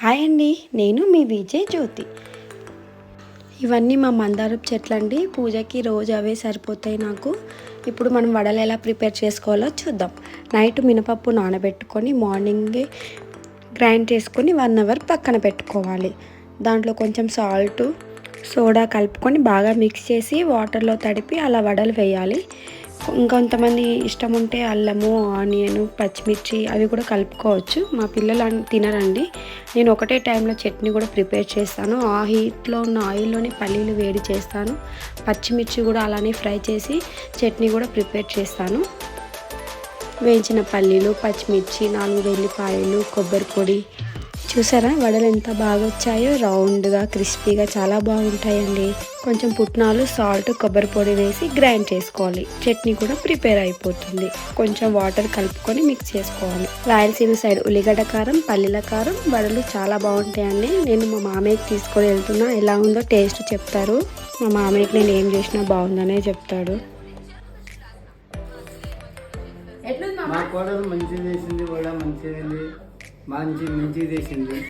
Hi అండి, నేను మీ విజయ్ జ్యోతి. ఇవన్నీ మా మందారపు చెట్లు అండి. పూజకి రోజు అవే సరిపోతాయి నాకు. ఇప్పుడు మనం వడలు ఎలా ప్రిపేర్ చేసుకోవాలో చూద్దాం. నైట్ మినపప్పు నానబెట్టుకొని మార్నింగే గ్రైండ్ చేసుకొని 1 అవర్ పక్కన పెట్టుకోవాలి. దాంట్లో కొంచెం సాల్టు సోడా కలుపుకొని బాగా మిక్స్ చేసి వాటర్లో తడిపి అలా వడలు వేయాలి. ఇంకొంతమంది ఇష్టం ఉంటే అల్లము, ఆనియన్, పచ్చిమిర్చి అవి కూడా కలుపుకోవచ్చు. మా పిల్లలు తినరండి. నేను ఒకటే టైంలో చట్నీ కూడా ప్రిపేర్ చేస్తాను. ఆ హీట్లో ఉన్న ఆయిల్లోనే పల్లీలు వేడి చేస్తాను. పచ్చిమిర్చి కూడా అలానే ఫ్రై చేసి చట్నీ కూడా ప్రిపేర్ చేస్తాను. వేయించిన పల్లీలు, పచ్చిమిర్చి, 4 వెల్లిపాయలు, కొబ్బరి పొడి. చూసారా వడలు ఎంత బాగా వచ్చాయో, రౌండ్గా క్రిస్పీగా చాలా బాగుంటాయండి. కొంచెం పుట్నాలు, సాల్ట్, కొబ్బరి పొడి వేసి గ్రైండ్ చేసుకోవాలి. చట్నీ కూడా ప్రిపేర్ అయిపోతుంది. కొంచెం వాటర్ కలుపుకొని మిక్స్ చేసుకోవాలి. రాయలసీమ సైడ్ ఉల్లిగడ్డ కారం, పల్లీల కారం వడలు చాలా బాగుంటాయండి. నేను మా మామయ్యకి తీసుకొని వెళ్తున్నా. ఎలా ఉందో టేస్ట్ చెప్తారు. మా మామయ్యకి నేను ఏం చేసినా బాగుందనే చెప్తాడు. మా కోడలు మంచిగా చేసింది, కూడా మంచిగా మంచిగా చేసింది.